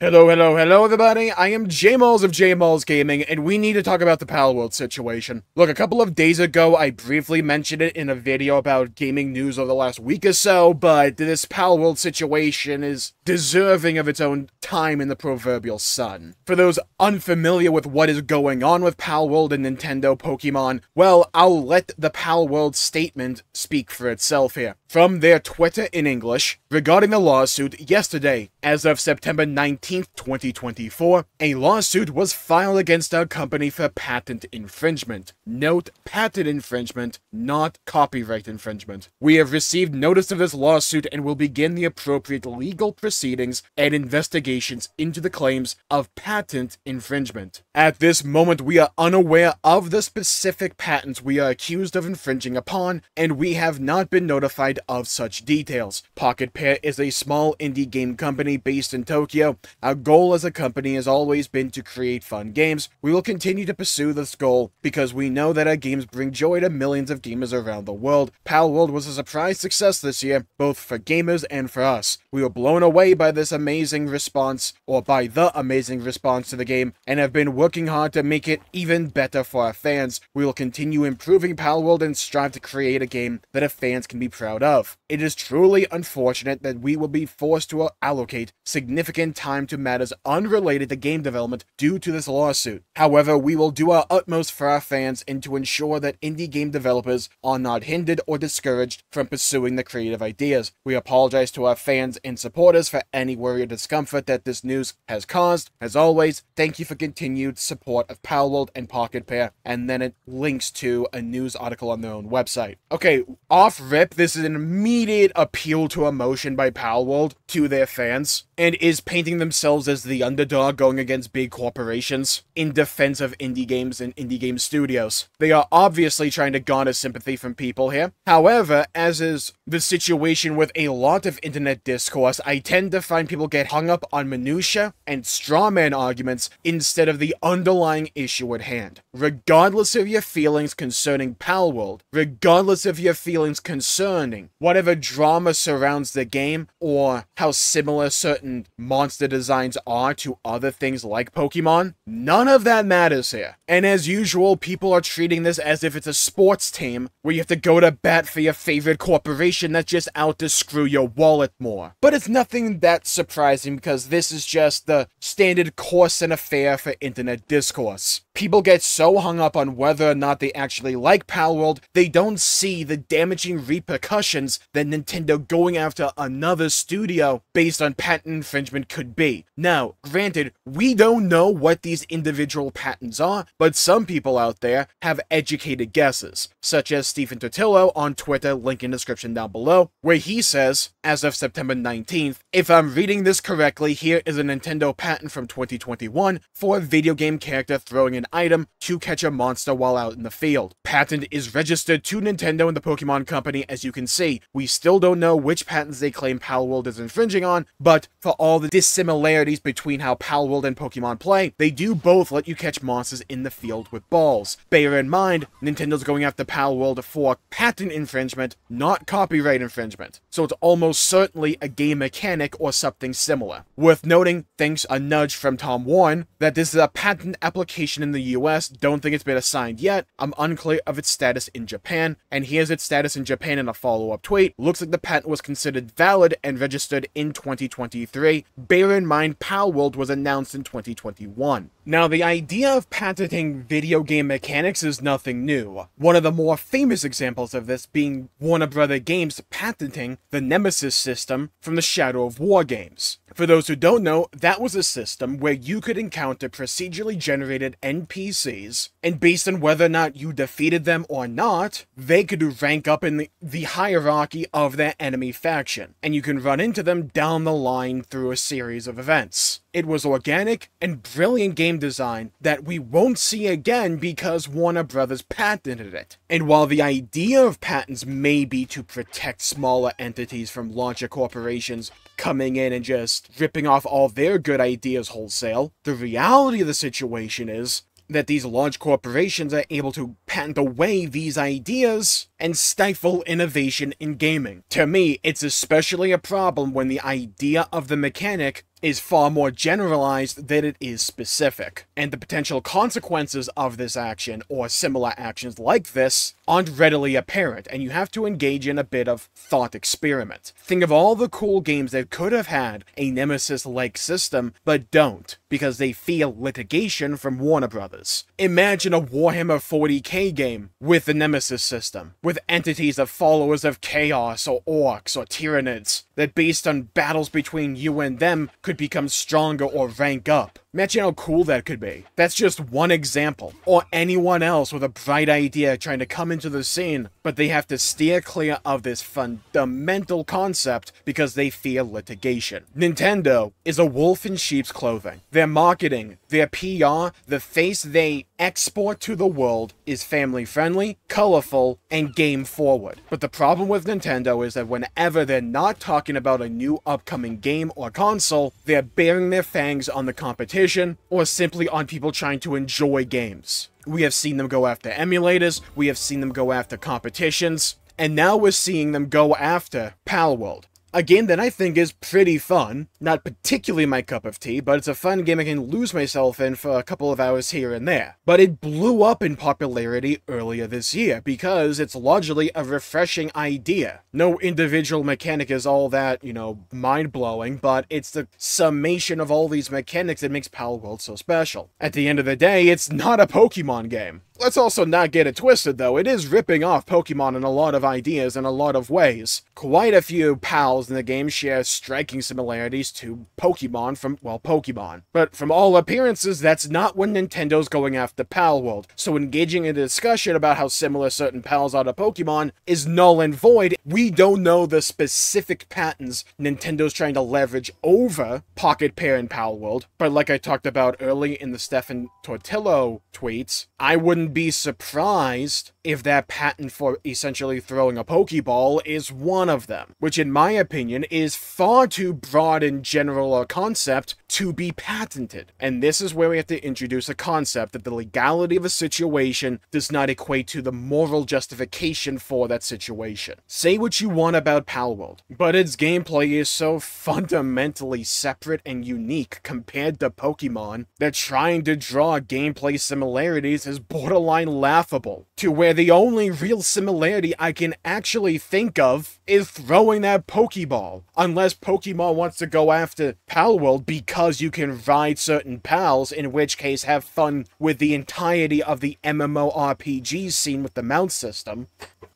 Hello everybody, I am Jmulls of Jmulls Gaming, and we need to talk about the Palworld situation. Look, a couple of days ago, I briefly mentioned it in a video about gaming news over the last week or so, but this Palworld situation is deserving of its own time in the proverbial sun. For those unfamiliar with what is going on with Palworld and Nintendo Pokemon, well, I'll let the Palworld statement speak for itself here. From their Twitter in English, regarding the lawsuit, yesterday, as of September 19th, 2024, a lawsuit was filed against our company for patent infringement. Note, patent infringement, not copyright infringement. We have received notice of this lawsuit and will begin the appropriate legal proceedings and investigations into the claims of patent infringement. At this moment, we are unaware of the specific patents we are accused of infringing upon, and we have not been notified of such details. Pocket Pair is a small indie game company based in Tokyo. Our goal as a company has always been to create fun games. We will continue to pursue this goal because we know that our games bring joy to millions of gamers around the world. Palworld was a surprise success this year, both for gamers and for us. We were blown away by this amazing response, or by the amazing response to the game, and have been working hard to make it even better for our fans. We will continue improving Palworld and strive to create a game that our fans can be proud of. It is truly unfortunate that we will be forced to allocate significant time to matters unrelated to game development due to this lawsuit. However, we will do our utmost for our fans and to ensure that indie game developers are not hindered or discouraged from pursuing their creative ideas. We apologize to our fans and supporters for any worry or discomfort that this news has caused. As always, thank you for continued support of Palworld and Pocket Pair, and then it links to a news article on their own website. Okay, off rip, this is an immediate appeal to emotion by Palworld to their fans, and is painting themselves as the underdog going against big corporations in defense of indie games and indie game studios. They are obviously trying to garner sympathy from people here. However, as is the situation with a lot of internet discourse, I tend to find people get hung up on minutia and strawman arguments instead of the underlying issue at hand. Regardless of your feelings concerning Palworld, regardless of your feelings concerning whatever drama surrounds the game, or how similar certain monster designs are to other things like Pokemon, none of that matters here. And as usual, people are treating this as if it's a sports team where you have to go to bat for your favorite corporation that's just out to screw your wallet more. But it's nothing that surprising because this is just the standard course and affair for internet discourse. People get so hung up on whether or not they actually like Palworld, they don't see the damaging repercussions that Nintendo going after another studio based on patent infringement could be. Now, granted, we don't know what these individual patents are, but some people out there have educated guesses, such as Stephen Totillo on Twitter, link in description down below, where he says, as of September 19th, if I'm reading this correctly, here is a Nintendo patent from 2021 for a video game character throwing an item to catch a monster while out in the field. Patent is registered to Nintendo and the Pokemon Company. As you can see, we still don't know which patents they claim Palworld is infringing on, but for all the dissimilarities between how Palworld and Pokemon play, they do both let you catch monsters in the field with balls. Bear in mind, Nintendo's going after Palworld for patent infringement, not copyright infringement, so it's almost certainly a game mechanic or something similar. Worth noting, thanks a nudge from Tom Warren, that this is a patent application in the US, don't think it's been assigned yet. I'm unclear of its status in Japan, and here's its status in Japan in a follow-up tweet. Looks like the patent was considered valid and registered in 2023. Bear in mind, Palworld was announced in 2021. Now, the idea of patenting video game mechanics is nothing new. One of the more famous examples of this being Warner Bros. Games patenting the Nemesis system from the Shadow of War games. For those who don't know, that was a system where you could encounter procedurally generated NPCs, and based on whether or not you defeated them or not, they could rank up in the hierarchy of their enemy faction, and you can run into them down the line through a series of events. It was organic and brilliant game design that we won't see again because Warner Bros. Patented it. And while the idea of patents may be to protect smaller entities from larger corporations coming in and just ripping off all their good ideas wholesale, the reality of the situation is that these large corporations are able to patent away these ideas and stifle innovation in gaming. To me, it's especially a problem when the idea of the mechanic is far more generalized than it is specific, and the potential consequences of this action, or similar actions like this, aren't readily apparent, and you have to engage in a bit of thought experiment. Think of all the cool games that could have had a Nemesis-like system, but don't, because they fear litigation from Warner Brothers. Imagine a Warhammer 40k game with the Nemesis system, with entities of followers of Chaos, or Orcs, or Tyranids, that based on battles between you and them could become stronger or rank up. Imagine how cool that could be. That's just one example. Or anyone else with a bright idea trying to come into the scene, but they have to steer clear of this fundamental concept because they fear litigation. Nintendo is a wolf in sheep's clothing. Their marketing, their PR, the face they export to the world is family-friendly, colorful, and game-forward. But the problem with Nintendo is that whenever they're not talking about a new upcoming game or console, they're bearing their fangs on the competition, or simply on people trying to enjoy games. We have seen them go after emulators, we have seen them go after competitions, and now we're seeing them go after Palworld. A game that I think is pretty fun, not particularly my cup of tea, but it's a fun game I can lose myself in for a couple of hours here and there. But it blew up in popularity earlier this year, because it's largely a refreshing idea. No individual mechanic is all that, mind-blowing, but it's the summation of all these mechanics that makes Palworld so special. At the end of the day, it's not a Pokemon game. Let's also not get it twisted though, it is ripping off Pokemon in a lot of ideas in a lot of ways. Quite a few pals in the game share striking similarities to Pokemon from, well, Pokemon. But from all appearances, that's not when Nintendo's going after Palworld, so engaging in a discussion about how similar certain pals are to Pokemon is null and void. We don't know the specific patents Nintendo's trying to leverage over Pocket Pair and Palworld, but like I talked about early in the Stefan Tortillo tweets, I wouldn't be surprised if that patent for essentially throwing a Pokeball is one of them, which in my opinion is far too broad and general a concept to be patented. And this is where we have to introduce a concept that the legality of a situation does not equate to the moral justification for that situation. Say what you want about Palworld, but its gameplay is so fundamentally separate and unique compared to Pokemon that trying to draw gameplay similarities is borderline laughable, to where the only real similarity I can actually think of is throwing that Pokeball, unless Pokemon wants to go after Palworld because you can ride certain pals, in which case have fun with the entirety of the MMORPG scene with the mount system.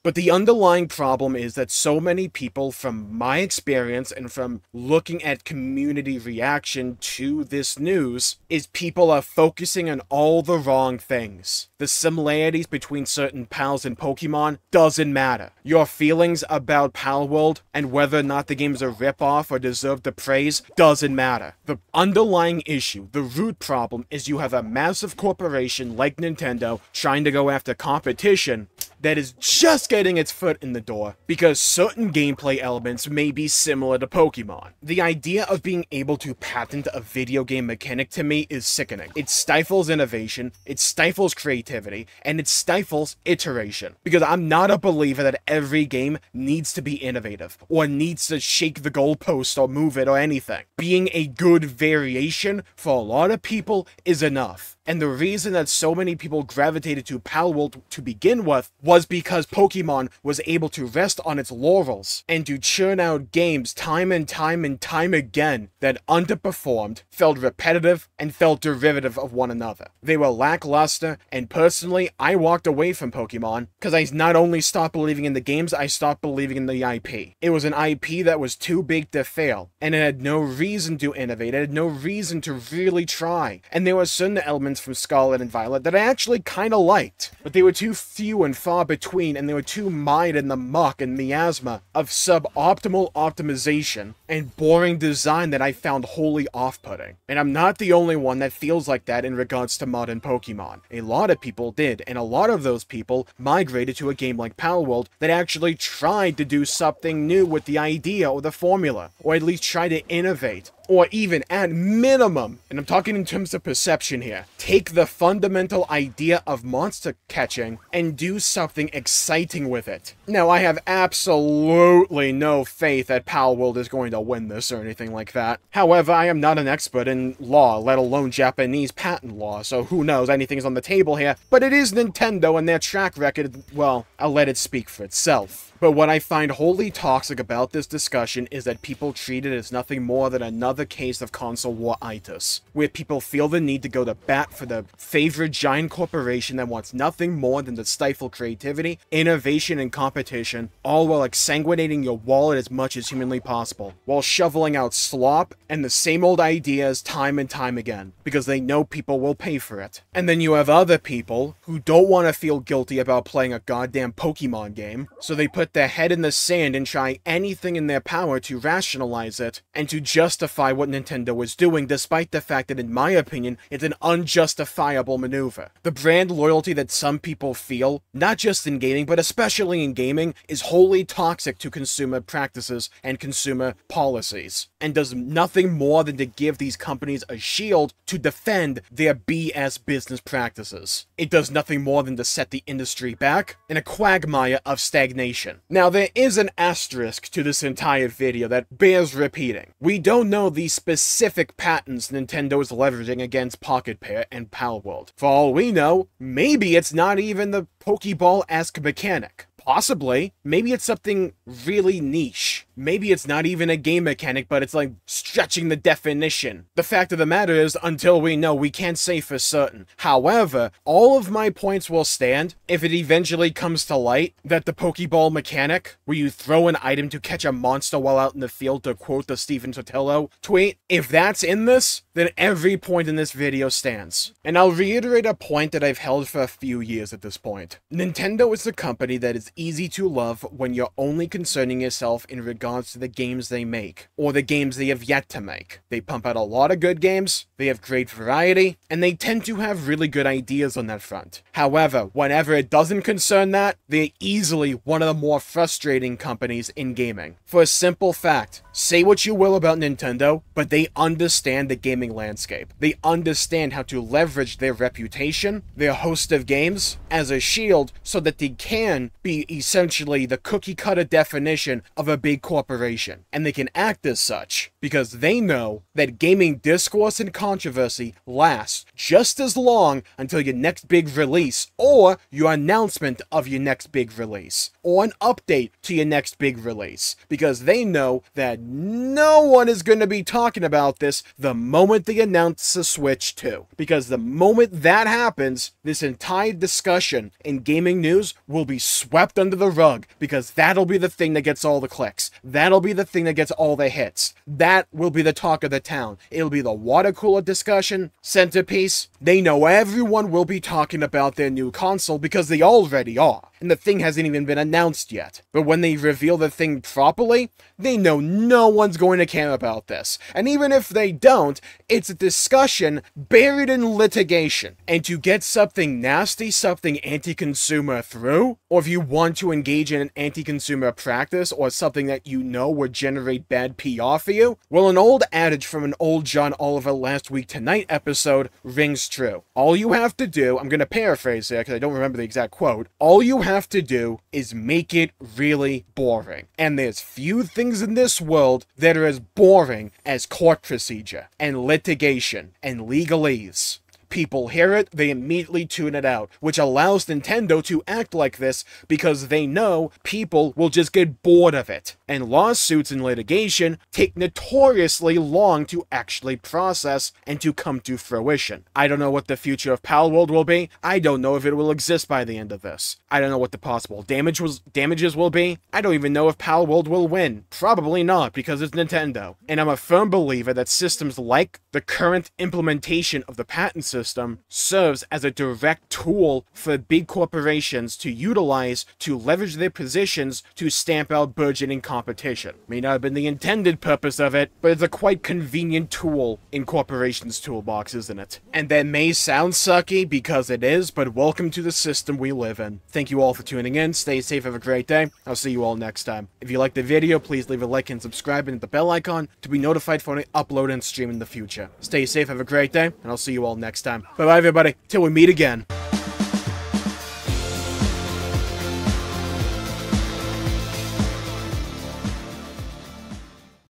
But the underlying problem is that so many people, from my experience and from looking at community reaction to this news, is people are focusing on all the wrong things. The similarities between certain pals and Pokemon doesn't matter. Your feelings about Palworld and whether or not the game's a ripoff or deserve the praise doesn't matter. The underlying issue, the root problem, is you have a massive corporation like Nintendo trying to go after competition that is just getting its foot in the door because certain gameplay elements may be similar to Pokemon. The idea of being able to patent a video game mechanic to me is sickening. It stifles innovation, it stifles creativity, and it stifles iteration. Because I'm not a believer that every game needs to be innovative, or needs to shake the goalpost or move it or anything. Being a good variation for a lot of people is enough. And the reason that so many people gravitated to Palworld to begin with was because Pokemon was able to rest on its laurels and to churn out games time and time and time again that underperformed, felt repetitive, and felt derivative of one another. They were lackluster, and personally, I walked away from Pokemon because I not only stopped believing in the games, I stopped believing in the IP. It was an IP that was too big to fail, and it had no reason to innovate, it had no reason to really try, and there were certain elements from Scarlet and Violet that I actually kinda liked, but they were too few and far between, and they were too mired in the muck and miasma of suboptimal optimization and boring design that I found wholly off-putting. And I'm not the only one that feels like that in regards to modern Pokemon. A lot of people did, and a lot of those people migrated to a game like Palworld that actually tried to do something new with the idea or the formula, or at least try to innovate. or even at minimum, and I'm talking in terms of perception here, take the fundamental idea of monster catching and do something exciting with it. Now, I have absolutely no faith that Palworld is going to win this or anything like that. However, I am not an expert in law, let alone Japanese patent law, so who knows, anything is on the table here, but it is Nintendo and their track record, well, I'll let it speak for itself. But what I find wholly toxic about this discussion is that people treat it as nothing more than another case of console war-itis, where people feel the need to go to bat for the favorite giant corporation that wants nothing more than to stifle creativity, innovation, and competition, all while exsanguinating your wallet as much as humanly possible, while shoveling out slop and the same old ideas time and time again, because they know people will pay for it. And then you have other people who don't want to feel guilty about playing a goddamn Pokemon game, so they put their head in the sand and try anything in their power to rationalize it and to justify what Nintendo is doing, despite the fact that, in my opinion, it's an unjustifiable maneuver. The brand loyalty that some people feel, not just in gaming, but especially in gaming, is wholly toxic to consumer practices and consumer policies, and does nothing more than to give these companies a shield to defend their BS business practices. It does nothing more than to set the industry back in a quagmire of stagnation. Now, there is an asterisk to this entire video that bears repeating. We don't know the specific patents Nintendo is leveraging against Pocket Pair and Palworld. For all we know, maybe it's not even the Pokeball-esque mechanic. Possibly. Maybe it's something really niche. Maybe it's not even a game mechanic, but it's like stretching the definition. The fact of the matter is, until we know, we can't say for certain. However, all of my points will stand if it eventually comes to light that the Pokeball mechanic, where you throw an item to catch a monster while out in the field, to quote the Steven Totillo tweet, if that's in this, then every point in this video stands. And I'll reiterate a point that I've held for a few years at this point. Nintendo is a company that is easy to love when you're only concerning yourself in regards to the games they make, or the games they have yet to make. They pump out a lot of good games, they have great variety, and they tend to have really good ideas on that front. However, whenever it doesn't concern that, they're easily one of the more frustrating companies in gaming. For a simple fact, say what you will about Nintendo, but they understand the gaming landscape. They understand how to leverage their reputation, their host of games, as a shield so that they can be essentially the cookie-cutter definition of a big corporation. And they can act as such because they know that gaming discourse and controversy lasts just as long until your next big release, or your announcement of your next big release, or an update to your next big release, because they know that no one is going to be talking about this the moment they announce the Switch 2. Because the moment that happens, this entire discussion in gaming news will be swept under the rug, because that'll be the thing that gets all the clicks. That'll be the thing that gets all the hits. That will be the talk of the town. It'll be the water cooler discussion, centerpiece. They know everyone will be talking about their new console because they already are. And the thing hasn't even been announced yet. But when they reveal the thing properly, they know no one's going to care about this. And even if they don't, it's a discussion buried in litigation. And to get something nasty, something anti-consumer through, or if you want to engage in an anti-consumer practice or something that you know would generate bad PR for you, well, an old adage from an old John Oliver Last Week Tonight episode rings true. All you have to do, I'm going to paraphrase here because I don't remember the exact quote, all you have to do is make it really boring. And there's few things in this world that are as boring as court procedure and litigation and legalese. People hear it, they immediately tune it out, which allows Nintendo to act like this because they know people will just get bored of it. And lawsuits and litigation take notoriously long to actually process and to come to fruition. I don't know what the future of Palworld will be. I don't know if it will exist by the end of this. I don't know what the possible damages will be. I don't even know if Palworld will win. Probably not, because it's Nintendo. And I'm a firm believer that systems like the current implementation of the patent system serves as a direct tool for big corporations to utilize to leverage their positions to stamp out burgeoning competition competition. May not have been the intended purpose of it, but it's a quite convenient tool in corporations' toolbox, isn't it? And that may sound sucky, because it is, but welcome to the system we live in. Thank you all for tuning in, stay safe, have a great day, I'll see you all next time. If you liked the video, please leave a like and subscribe and hit the bell icon to be notified for when I upload and stream in the future. Stay safe, have a great day, and I'll see you all next time. Bye bye everybody, till we meet again.